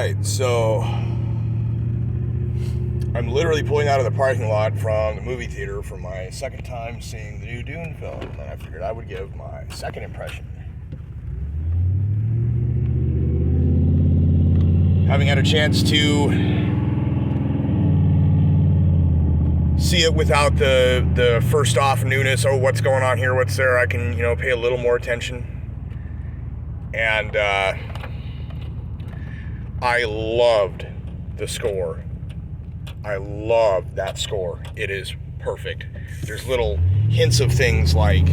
Alright, so I'm literally pulling out of the parking lot from the movie theater for my second time seeing the new Dune film, and I figured I would give my second impression. Having had a chance to see it without the first off newness, oh, what's going on here, what's there, I can, pay a little more attention. And I loved the score. I love that score. It is perfect. There's little hints of things like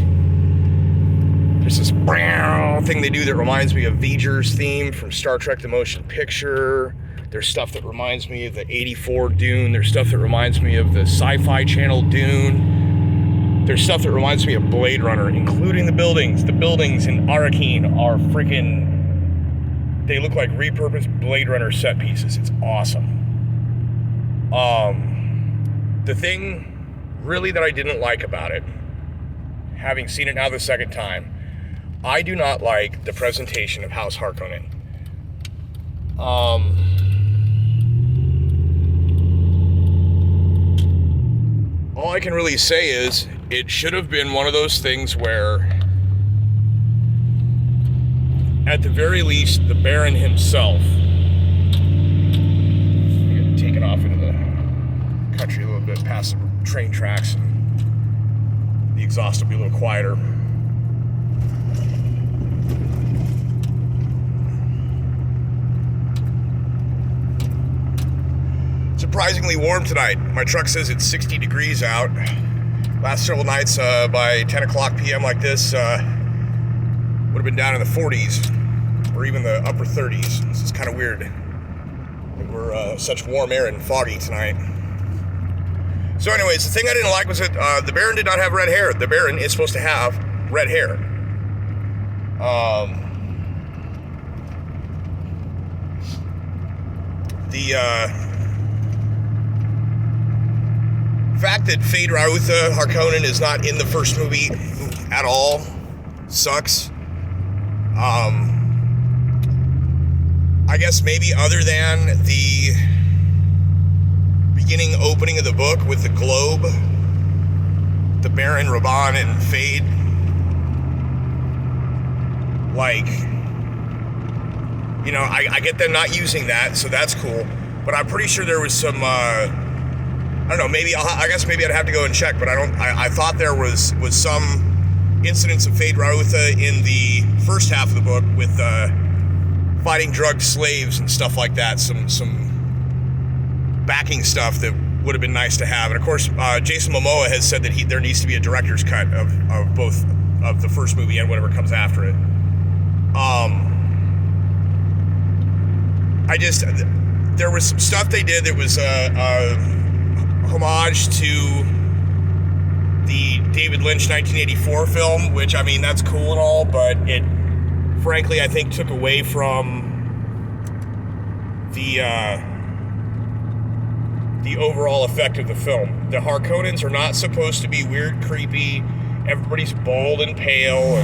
there's this thing they do that reminds me of V'ger's theme from Star Trek The Motion Picture. There's stuff that reminds me of the 84 Dune. There's stuff that reminds me of the Sci-Fi Channel Dune. There's stuff that reminds me of Blade Runner, including the buildings. The buildings in Harkonnen are freaking... They look like repurposed Blade Runner set pieces. It's awesome. The thing really that I didn't like about it, having seen it now the second time, I do not like the presentation of House Harkonnen. All I can really say is it should have been one of those things where, at the very least, the Baron himself, taken off into the country a little bit past the train tracks, and the exhaust will be a little quieter. Surprisingly warm tonight. My truck says it's 60 degrees out. Last several nights by 10 o'clock p.m. like this would have been down in the 40s or even the upper 30s. This is kind of weird. We're such warm air and foggy tonight. So anyways, the thing I didn't like was that the Baron did not have red hair. The Baron is supposed to have red hair. The fact that Fade Rautha Harkonnen is not in the first movie at all sucks. I guess maybe other than the beginning opening of the book with the globe, the Baron, Raban, and Fade, I get them not using that, so that's cool. But I'm pretty sure there was some, I don't know, I guess maybe I'd have to go and check, but I thought there was some incidents of Fade Rautha in the first half of the book with, fighting drugged slaves and stuff like that, some backing stuff that would have been nice to have. And of course, Jason Momoa has said that there needs to be a director's cut of both of the first movie and whatever comes after it. There was some stuff they did that was a homage to the David Lynch 1984 film, which, that's cool and all, but it frankly, I think took away from the overall effect of the film. The Harkonnens are not supposed to be weird, creepy. Everybody's bald and pale,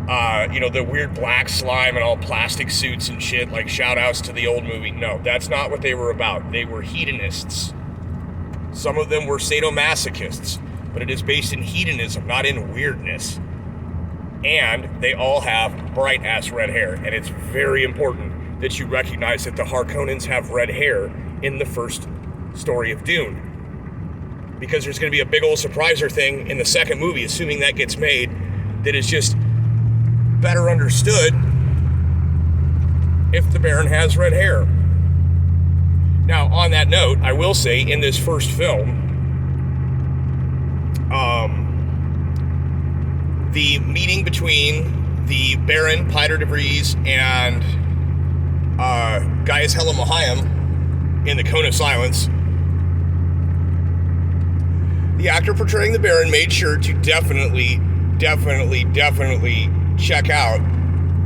and the weird black slime and all plastic suits and shit. Like shout outs to the old movie. No, that's not what they were about. They were hedonists. Some of them were sadomasochists, but it is based in hedonism, not in weirdness. And they all have bright-ass red hair. And it's very important that you recognize that the Harkonnens have red hair in the first story of Dune. Because there's going to be a big old surpriser thing in the second movie, assuming that gets made, that is just better understood if the Baron has red hair. Now, on that note, I will say, in this first film, the meeting between the Baron, Piter de Vries, and Gaius Helen Mohiam in the Cone of Silence, the actor portraying the Baron made sure to definitely check out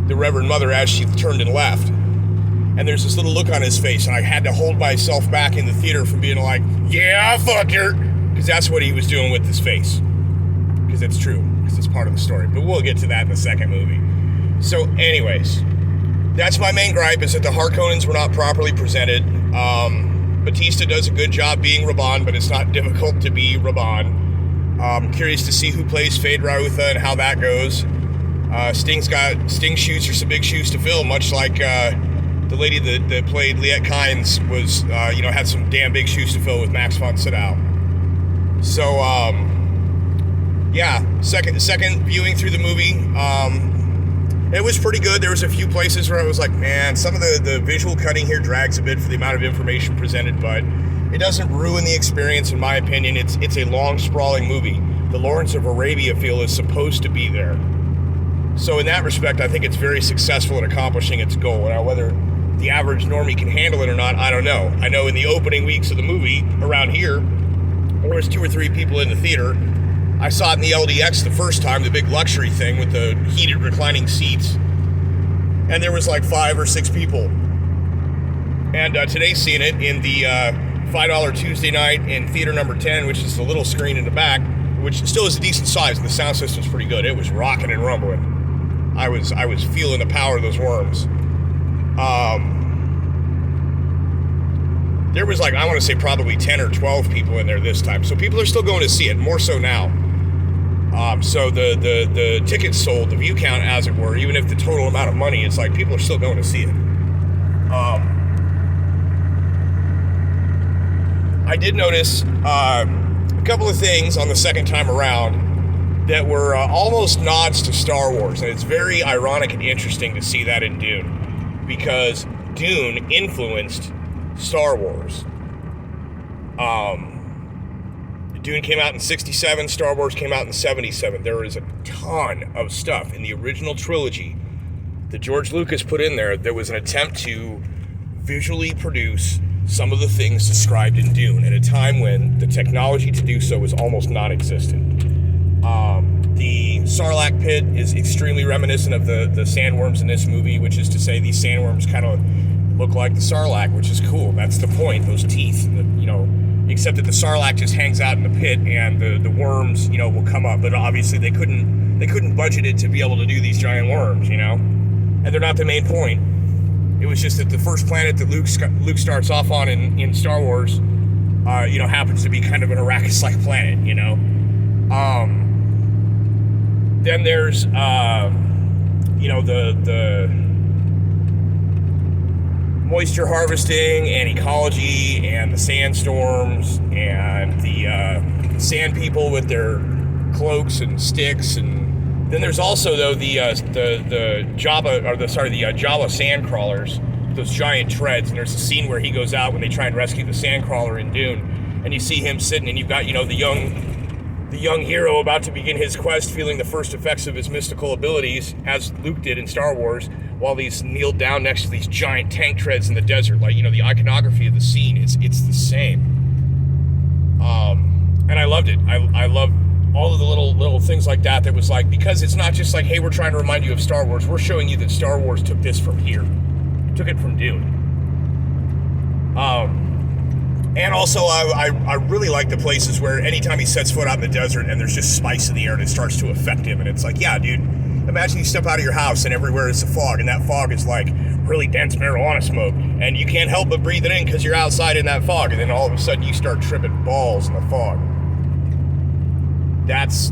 the Reverend Mother as she turned and left. And there's this little look on his face, and I had to hold myself back in the theater from being like, yeah, fuck her, because that's what he was doing with his face. Because it's true. It's part of the story, but we'll get to that in the second movie. So anyways, That's my main gripe, is that the Harkonnens were not properly presented. Batista does a good job being Raban, but it's not difficult to be Raban. Curious to see who plays Fade Rautha and how that goes. Sting's shoes are some big shoes to fill, much like the lady that played Liette Kynes was, had some damn big shoes to fill with Max von Sydow. So, second viewing through the movie, it was pretty good. There was a few places where I was like, man, some of the visual cutting here drags a bit for the amount of information presented, but it doesn't ruin the experience, in my opinion. It's a long, sprawling movie. The Lawrence of Arabia feel is supposed to be there. So in that respect, I think it's very successful in accomplishing its goal. Now, whether the average normie can handle it or not, I don't know. I know in the opening weeks of the movie around here, there was 2 or 3 people in the theater. I saw it in the LDX the first time, the big luxury thing with the heated reclining seats. And there was like 5 or 6 people. And today seeing it in the $5 Tuesday night in theater number 10, which is the little screen in the back, which still is a decent size, and the sound system's pretty good. It was rocking and rumbling. I was feeling the power of those worms. There was I want to say probably 10 or 12 people in there this time. So people are still going to see it, more so now. So the tickets sold, the view count, as it were, even if the total amount of money, it's like people are still going to see it. I did notice a couple of things on the second time around that were almost nods to Star Wars, and it's very ironic and interesting to see that in Dune, because Dune influenced Star Wars. Dune came out in 67, Star Wars came out in 77. There is a ton of stuff in the original trilogy that George Lucas put in there that was an attempt to visually produce some of the things described in Dune at a time when the technology to do so was almost non-existent. The Sarlacc Pit is extremely reminiscent of the sandworms in this movie, which is to say these sandworms kind of look like the Sarlacc, which is cool. That's the point, those teeth, except that the Sarlacc just hangs out in the pit and the worms, will come up. But obviously they couldn't budget it to be able to do these giant worms, and they're not the main point. It was just that the first planet that Luke starts off on in Star Wars, happens to be kind of an Arrakis-like planet, Then there's, the moisture harvesting and ecology and the sandstorms and the sand people with their cloaks and sticks. And then there's also, though, the Jawa sand crawlers, those giant treads. And there's a scene where he goes out when they try and rescue the sand crawler in Dune, and you see him sitting, and you've got, the young hero about to begin his quest, feeling the first effects of his mystical abilities, as Luke did in Star Wars, while he's kneeled down next to these giant tank treads in the desert. The iconography of the scene, it's the same. And I loved it. I love all of the little things like that was because it's not just hey, we're trying to remind you of Star Wars. We're showing you that Star Wars took this from here. Took it from Dune. And also, I really like the places where anytime he sets foot out in the desert and there's just spice in the air and it starts to affect him. And it's yeah, dude, imagine you step out of your house and everywhere is a fog, and that fog is really dense marijuana smoke. And you can't help but breathe it in because you're outside in that fog. And then all of a sudden you start tripping balls in the fog. That's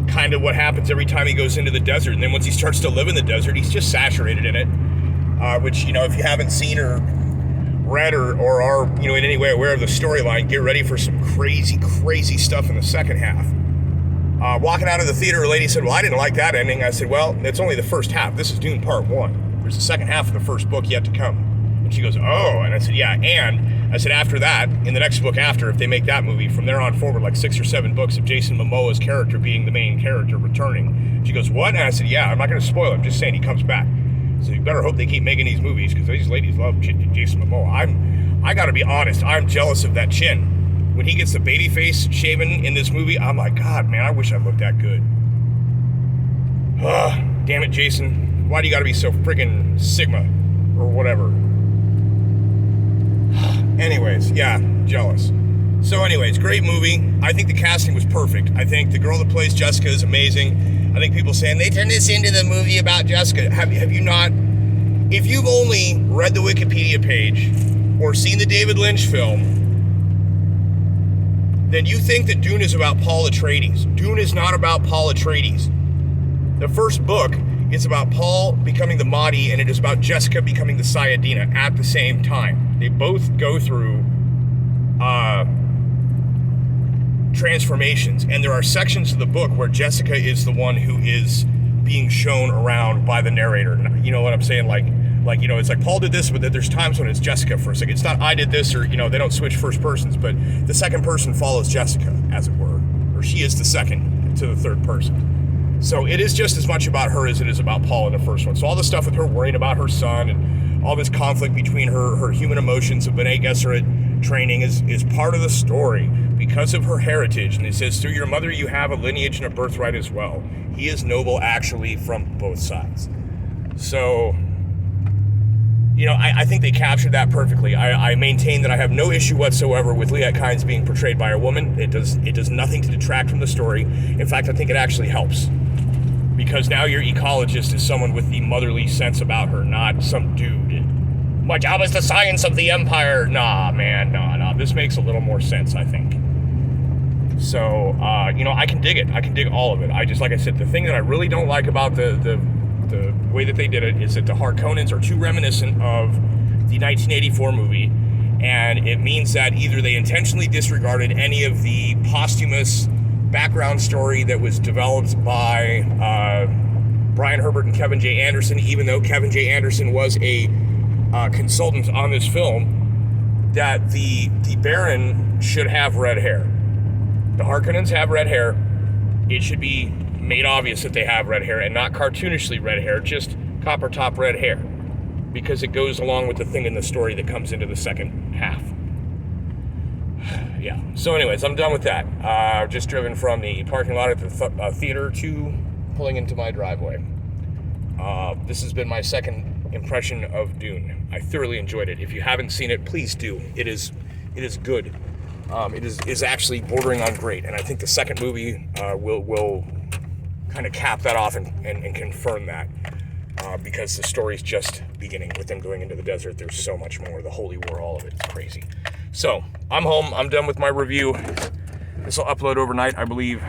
kind of what happens every time he goes into the desert. And then once he starts to live in the desert, he's just saturated in it. Which, if you haven't seen or read or are, in any way aware of the storyline, get ready for some crazy stuff in the second half. Walking out of the theater, a lady said, well, I didn't like that ending. I said, well, it's only the first half. This is Dune Part 1. There's the second half of the first book yet to come. And she goes, oh. And I said, yeah. And I said, after that, in the next book after, if they make that movie, from there on forward, 6 or 7 books of Jason Momoa's character being the main character returning. She goes, what? And I said, yeah, I'm not going to spoil it. I'm just saying he comes back. So you better hope they keep making these movies, because these ladies love Jason Momoa. I gotta be honest, I'm jealous of that chin. When he gets the baby face shaven in this movie, I'm like, God, man, I wish I looked that good. Damn it, Jason. Why do you gotta be so friggin' Sigma? Or whatever. Anyways, yeah, jealous. So anyways, great movie. I think the casting was perfect. I think the girl that plays Jessica is amazing. I think people saying they turned this into the movie about Jessica. Have you not if you've only read the Wikipedia page or seen the David Lynch film, then you think that Dune is about Paul Atreides. Dune is not about Paul Atreides. The first book is about Paul becoming the Mahdi, and it is about Jessica becoming the Sayadina at the same time. They both go through transformations, and there are sections of the book where Jessica is the one who is being shown around by the narrator. You know what I'm saying? Like it's like Paul did this, but there's times when it's Jessica for a second. It's not I did this, or they don't switch first persons, but the second person follows Jessica, as it were, or she is the second to the third person. So it is just as much about her as it is about Paul in the first one. So all the stuff with her worrying about her son and all this conflict between her human emotions of Bene Gesserit training is part of the story because of her heritage. And it says, through your mother you have a lineage and a birthright as well. He is noble actually from both sides. So, I think they captured that perfectly. I maintain that I have no issue whatsoever with Liet Kynes being portrayed by a woman. It does nothing to detract from the story. In fact, I think it actually helps. Because now your ecologist is someone with the motherly sense about her, not some dude. My job is the science of the Empire. Nah, man, nah. This makes a little more sense, I think. So, I can dig it. I can dig all of it. Like I said, the thing that I really don't like about the way that they did it is that the Harkonnens are too reminiscent of the 1984 movie, and it means that either they intentionally disregarded any of the posthumous background story that was developed by Brian Herbert and Kevin J. Anderson, even though Kevin J. Anderson was a consultant on this film, that the Baron should have red hair. The Harkonnens have red hair. It should be made obvious that they have red hair, and not cartoonishly red hair, just copper top red hair, because it goes along with the thing in the story that comes into the second half. Yeah, so anyways, I'm done with that. Just driven from the parking lot at the theater to pulling into my driveway. This has been my second impression of Dune. I thoroughly enjoyed it. If you haven't seen it, please do. It is good. It is actually bordering on great, and I think the second movie will kind of cap that off and confirm that, because the story's just beginning with them going into the desert. There's so much more. The Holy War, all of it. It's crazy. So, I'm home. I'm done with my review. This will upload overnight, I believe.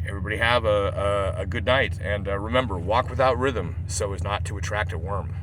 Everybody have a good night, and remember, walk without rhythm so as not to attract a worm.